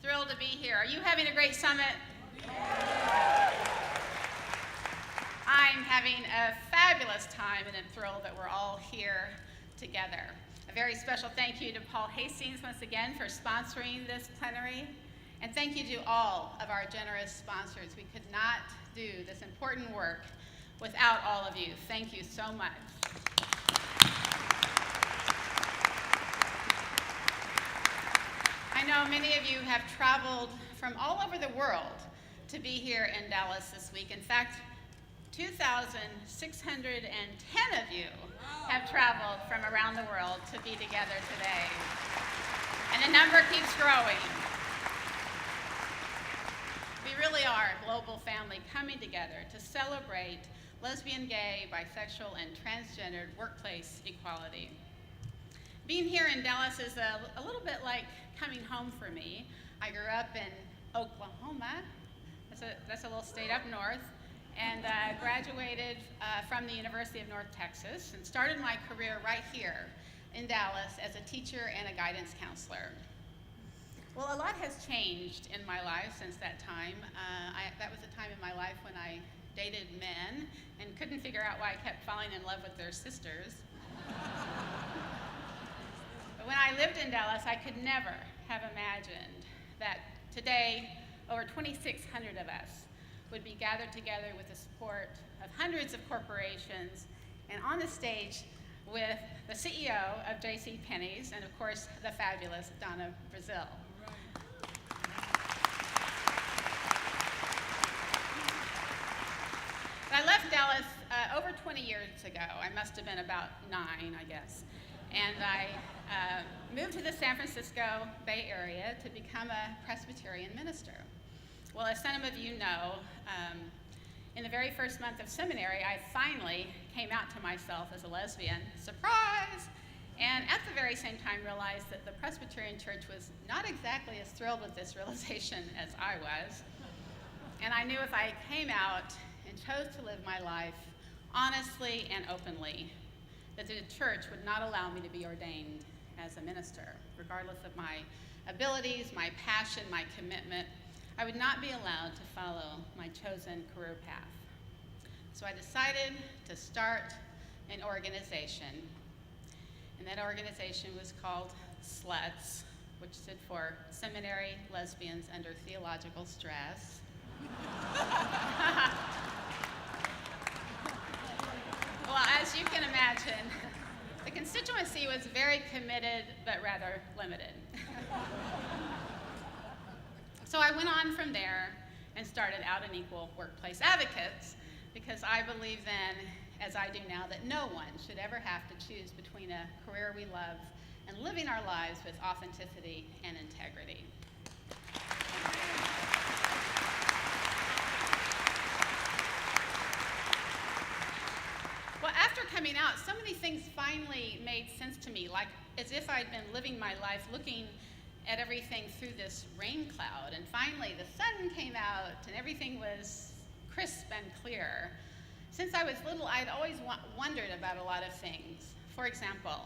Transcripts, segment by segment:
Thrilled to be here. Are you having a great summit? I'm having a fabulous time and I'm thrilled that we're all here together. A very special thank you to Paul Hastings once again for sponsoring this plenary. And thank you to all of our generous sponsors. We could not do this important work without all of you. Thank you so much. I know many of you have traveled from all over the world to be here in Dallas this week. In fact, 2,610 of you have traveled from around the world to be together today. And the number keeps growing. We really are a global family coming together to celebrate lesbian, gay, bisexual, and transgendered workplace equality. Being here in Dallas is a little bit like coming home for me. I grew up in Oklahoma, that's a little state up north, and graduated from the University of North Texas and started my career right here in Dallas as a teacher and a guidance counselor. Well, a lot has changed in my life since that time. That was a time in my life when I dated men and couldn't figure out why I kept falling in love with their sisters. When I lived in Dallas, I could never have imagined that today, over 2,600 of us would be gathered together with the support of hundreds of corporations and on the stage with the CEO of JCPenney's and, of course, the fabulous Donna Brazil. I left Dallas over 20 years ago. I must have been about 9, I guess. And I moved to the San Francisco Bay Area to become a Presbyterian minister. Well, as some of you know, in the very first month of seminary, I finally came out to myself as a lesbian. Surprise! And at the very same time realized that the Presbyterian Church was not exactly as thrilled with this realization as I was. And I knew if I came out and chose to live my life honestly and openly, that the church would not allow me to be ordained as a minister. Regardless of my abilities, my passion, my commitment, I would not be allowed to follow my chosen career path. So I decided to start an organization, and that organization was called SLUTS, which stood for Seminary Lesbians Under Theological Stress. Well, as you can imagine, the constituency was very committed, but rather limited. So I went on from there and started Out and Equal Workplace Advocates, because I believe then, as I do now, that no one should ever have to choose between a career we love and living our lives with authenticity and integrity. Well, after coming out, so many things finally made sense to me, like as if I'd been living my life looking at everything through this rain cloud, and finally the sun came out and everything was crisp and clear. Since I was little, I'd always wondered about a lot of things. For example,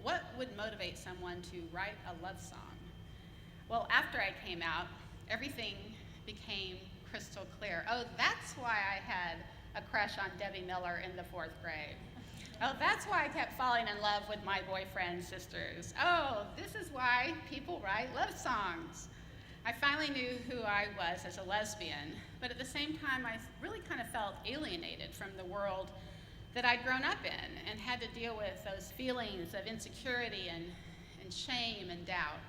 what would motivate someone to write a love song? Well, after I came out, everything became crystal clear. Oh, that's why I had a crush on Debbie Miller in the 4th grade. Oh, that's why I kept falling in love with my boyfriend's sisters. Oh, this is why people write love songs. I finally knew who I was as a lesbian, but at the same time, I really kind of felt alienated from the world that I'd grown up in and had to deal with those feelings of insecurity and shame and doubt.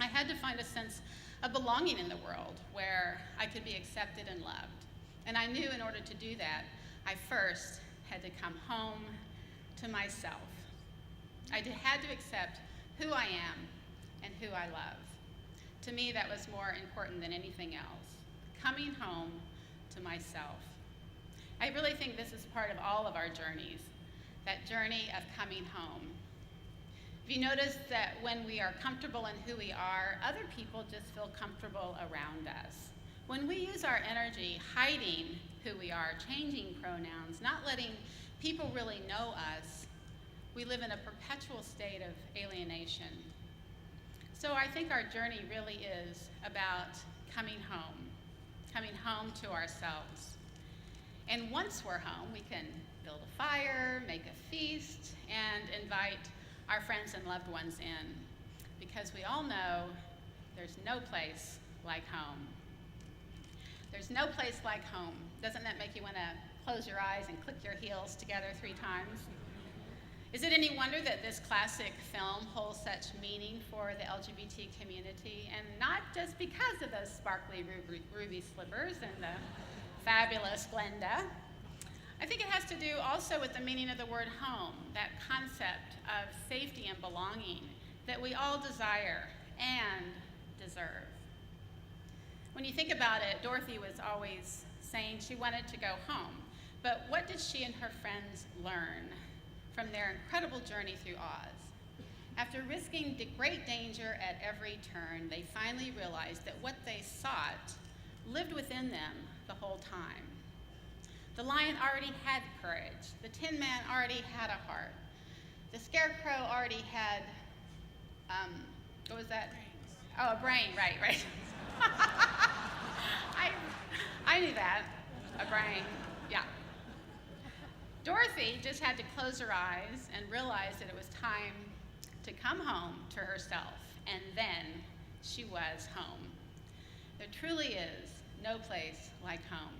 I had to find a sense of belonging in the world where I could be accepted and loved. And I knew in order to do that, I first had to come home to myself. I had to accept who I am and who I love. To me, that was more important than anything else, coming home to myself. I really think this is part of all of our journeys, that journey of coming home. If you notice that when we are comfortable in who we are, other people just feel comfortable around us. When we use our energy hiding who we are, changing pronouns, not letting people really know us, we live in a perpetual state of alienation. So I think our journey really is about coming home to ourselves. And once we're home, we can build a fire, make a feast, and invite our friends and loved ones in, because we all know there's no place like home. There's no place like home. Doesn't that make you want to close your eyes and click your heels together 3 times? Is it any wonder that this classic film holds such meaning for the LGBT community, and not just because of those sparkly ruby slippers and the fabulous Glenda? I think it has to do also with the meaning of the word home, that concept of safety and belonging that we all desire and deserve. When you think about it, Dorothy was always saying she wanted to go home, but what did she and her friends learn from their incredible journey through Oz? After risking great danger at every turn, they finally realized that what they sought lived within them the whole time. The lion already had courage. The Tin Man already had a heart. The Scarecrow already had, what was that? Oh, a brain, right. I knew that, a brain, yeah. Dorothy just had to close her eyes and realize that it was time to come home to herself, and then she was home. There truly is no place like home.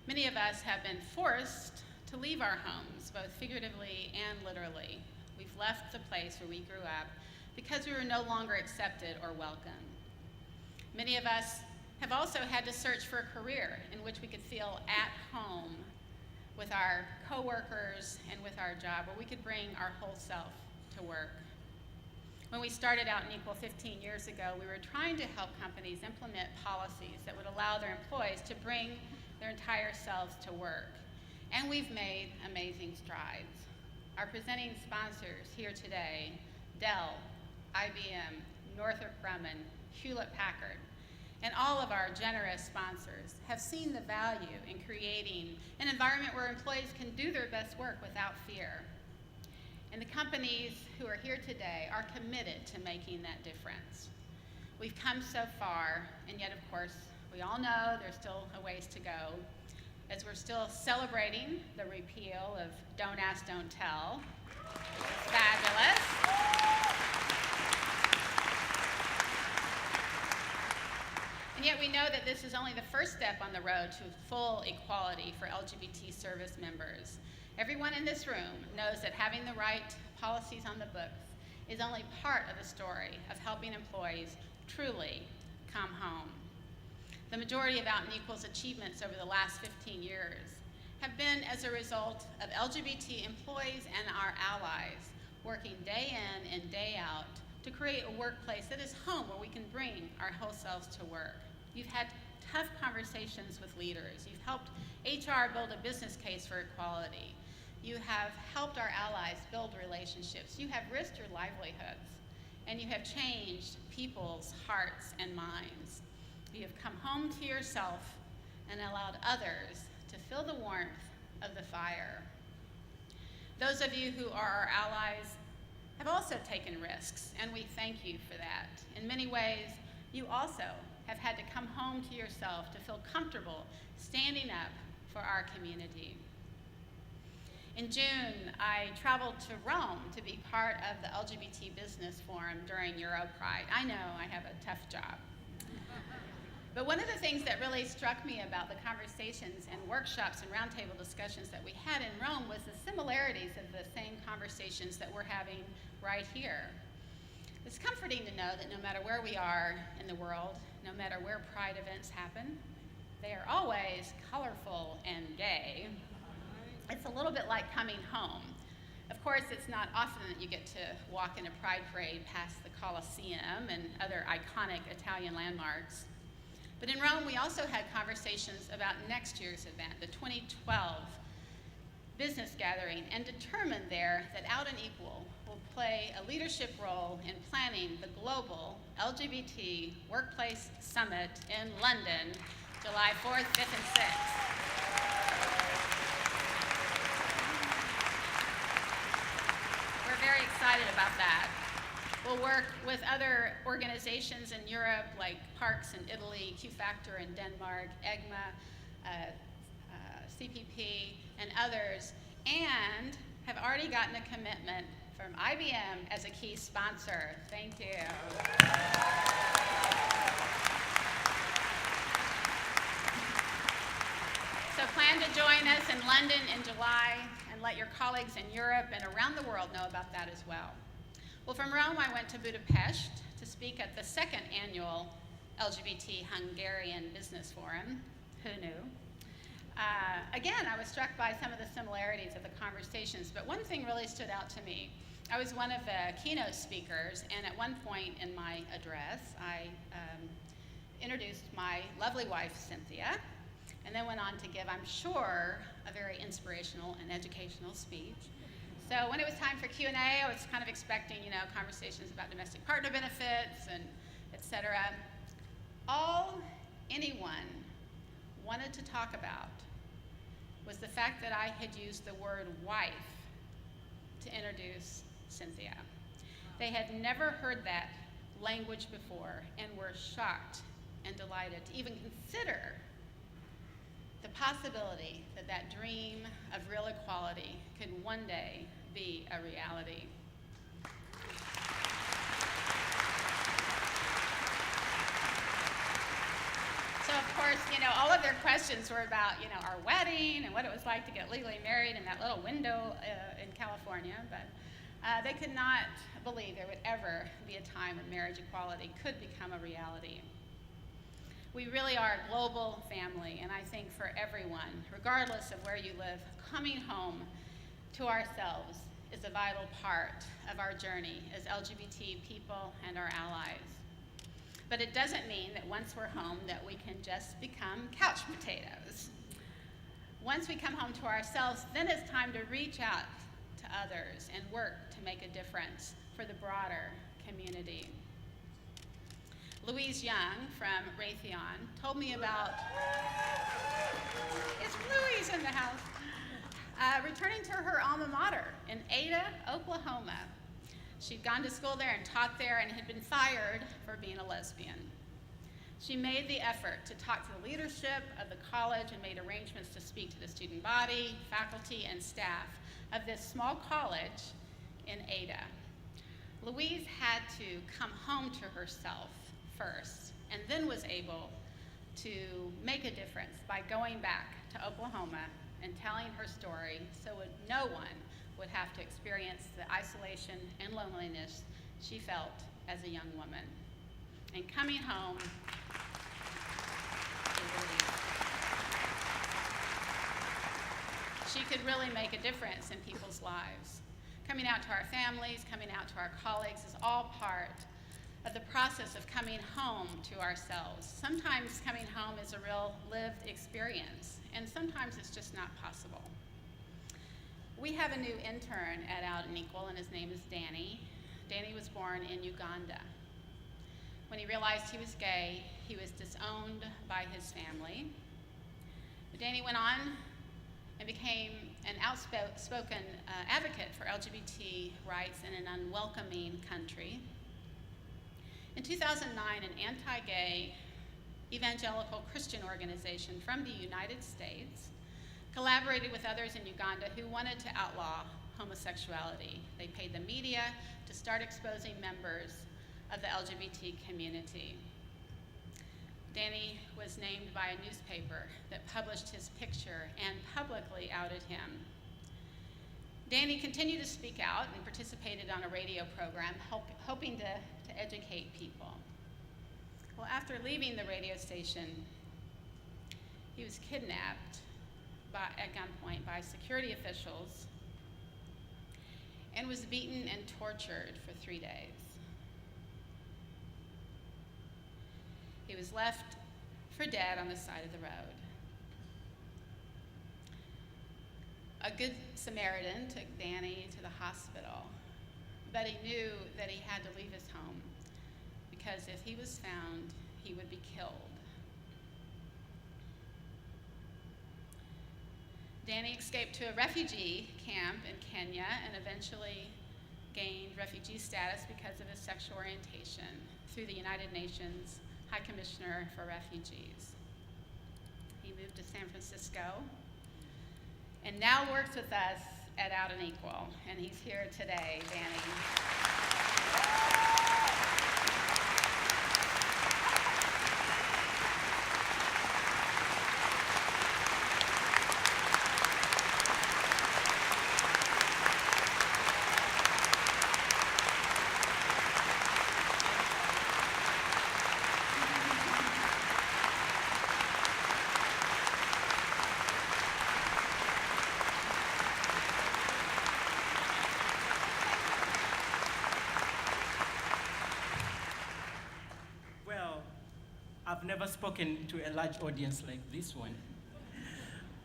Many of us have been forced to leave our homes, both figuratively and literally. We've left the place where we grew up because we were no longer accepted or welcome. Many of us have also had to search for a career in which we could feel at home with our coworkers and with our job, where we could bring our whole self to work. When we started out in Equal 15 years ago, we were trying to help companies implement policies that would allow their employees to bring their entire selves to work. And we've made amazing strides. Our presenting sponsors here today, Dell, IBM, Northrop Grumman, Hewlett-Packard, and all of our generous sponsors have seen the value in creating an environment where employees can do their best work without fear. And the companies who are here today are committed to making that difference. We've come so far, and yet, of course, we all know there's still a ways to go, as we're still celebrating the repeal of Don't Ask, Don't Tell. It's fabulous. And yet we know that this is only the first step on the road to full equality for LGBT service members. Everyone in this room knows that having the right policies on the books is only part of the story of helping employees truly come home. The majority of Out and Equal's achievements over the last 15 years have been as a result of LGBT employees and our allies working day in and day out to create a workplace that is home where we can bring our whole selves to work. You've had tough conversations with leaders. You've helped HR build a business case for equality. You have helped our allies build relationships. You have risked your livelihoods, and you have changed people's hearts and minds. You have come home to yourself and allowed others to feel the warmth of the fire. Those of you who are our allies have also taken risks, and we thank you for that. In many ways, you also have had to come home to yourself to feel comfortable standing up for our community. In June, I traveled to Rome to be part of the LGBT Business Forum during EuroPride. I know I have a tough job. But one of the things that really struck me about the conversations and workshops and roundtable discussions that we had in Rome was the similarities of the same conversations that we're having right here. It's comforting to know that no matter where we are in the world, no matter where Pride events happen, they are always colorful and gay. It's a little bit like coming home. Of course, it's not often that you get to walk in a Pride parade past the Colosseum and other iconic Italian landmarks. But in Rome, we also had conversations about next year's event, the 2012 business gathering, and determined there that Out and Equal will play a leadership role in planning the global LGBT Workplace Summit in London, July 4th, 5th, and 6th. We're very excited about that. We'll work with other organizations in Europe like Parks in Italy, Q Factor in Denmark, EGMA, CPP, and others, and have already gotten a commitment from IBM as a key sponsor. Thank you. So plan to join us in London in July and let your colleagues in Europe and around the world know about that as well. Well, from Rome, I went to Budapest to speak at the second annual LGBT Hungarian Business Forum. Who knew? Again, I was struck by some of the similarities of the conversations, but one thing really stood out to me. I was one of the keynote speakers, and at one point in my address, I introduced my lovely wife, Cynthia, and then went on to give, I'm sure, a very inspirational and educational speech. So when it was time for Q&A, I was kind of expecting, conversations about domestic partner benefits and et cetera. All anyone wanted to talk about was the fact that I had used the word wife to introduce Cynthia. They had never heard that language before and were shocked and delighted to even consider the possibility that that dream of real equality could one day be a reality. So of course, all of their questions were about, our wedding and what it was like to get legally married in that little window in California, but they could not believe there would ever be a time when marriage equality could become a reality. We really are a global family, and I think for everyone, regardless of where you live, coming home to ourselves is a vital part of our journey as LGBT people and our allies. But it doesn't mean that once we're home that we can just become couch potatoes. Once we come home to ourselves, then it's time to reach out to others and work to make a difference for the broader community. Louise Young from Raytheon told me about, it's Louise in the house, returning to her alma mater in Ada, Oklahoma. She'd gone to school there and taught there and had been fired for being a lesbian. She made the effort to talk to the leadership of the college and made arrangements to speak to the student body, faculty, and staff of this small college in Ada. Louise had to come home to herself first, and then was able to make a difference by going back to Oklahoma and telling her story so no one would have to experience the isolation and loneliness she felt as a young woman. And coming home is a relief. She could really make a difference in people's lives. Coming out to our families, coming out to our colleagues is all part of the process of coming home to ourselves. Sometimes coming home is a real lived experience, and sometimes it's just not possible. We have a new intern at Out and Equal, and his name is Danny. Danny was born in Uganda. When he realized he was gay, he was disowned by his family. But Danny went on and became an outspoken advocate for LGBT rights in an unwelcoming country. In 2009, an anti-gay evangelical Christian organization from the United States collaborated with others in Uganda who wanted to outlaw homosexuality. They paid the media to start exposing members of the LGBT community. Danny was named by a newspaper that published his picture and publicly outed him. Danny continued to speak out and participated on a radio program hoping to educate people. Well, after leaving the radio station, he was kidnapped at gunpoint by security officials and was beaten and tortured for 3 days. He was left for dead on the side of the road. A good Samaritan took Danny to the hospital, but he knew that he had to leave his home because if he was found, he would be killed. Danny escaped to a refugee camp in Kenya and eventually gained refugee status because of his sexual orientation through the United Nations High Commissioner for Refugees. He moved to San Francisco and now works with us at Out and Equal, and he's here today, Danny. I've never spoken to a large audience like this one.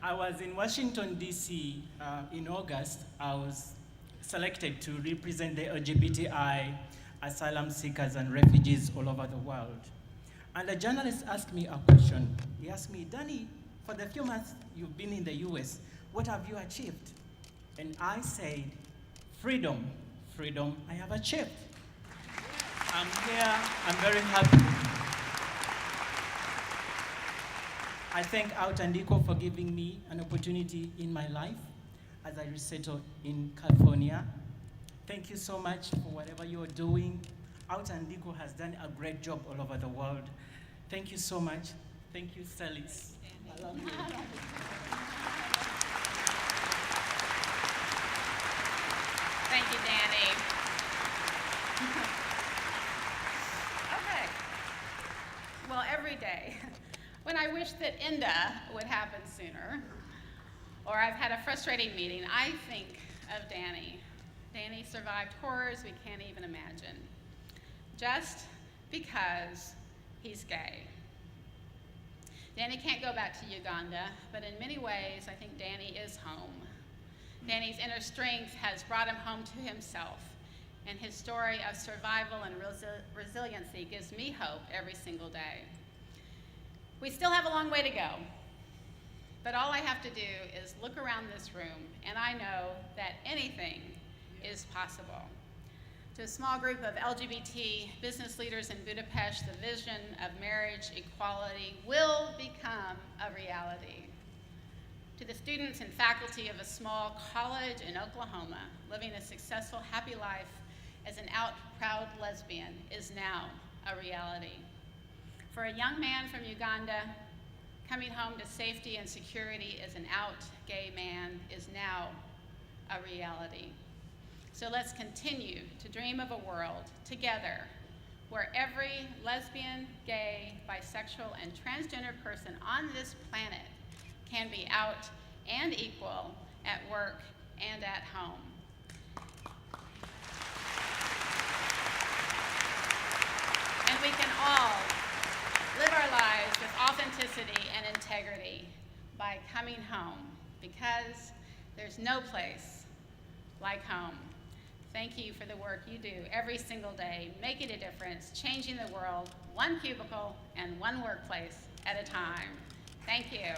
I was in Washington, D.C. In August. I was selected to represent the LGBTI asylum seekers and refugees all over the world. And a journalist asked me a question. He asked me, Danny, for the few months you've been in the US, what have you achieved? And I said, freedom. Freedom I have achieved. I'm here, I'm very happy. I thank Out and Equal for giving me an opportunity in my life as I resettle in California. Thank you so much for whatever you're doing. Out and Equal has done a great job all over the world. Thank you so much. Thank you, Selisse. I love you. Thank you, Danny. Okay. Well, every day, when I wish that INDA would happen sooner, or I've had a frustrating meeting, I think of Danny. Danny survived horrors we can't even imagine, just because he's gay. Danny can't go back to Uganda, but in many ways, I think Danny is home. Danny's inner strength has brought him home to himself, and his story of survival and resiliency gives me hope every single day. We still have a long way to go, but all I have to do is look around this room, and I know that anything is possible. To a small group of LGBT business leaders in Budapest, the vision of marriage equality will become a reality. To the students and faculty of a small college in Oklahoma, living a successful, happy life as an out, proud lesbian is now a reality. For a young man from Uganda, coming home to safety and security as an out gay man is now a reality. So let's continue to dream of a world together where every lesbian, gay, bisexual, and transgender person on this planet can be out and equal at work and at home. And we can all live our lives with authenticity and integrity by coming home, because there's no place like home. Thank you for the work you do every single day, making a difference, changing the world, one cubicle and one workplace at a time. Thank you.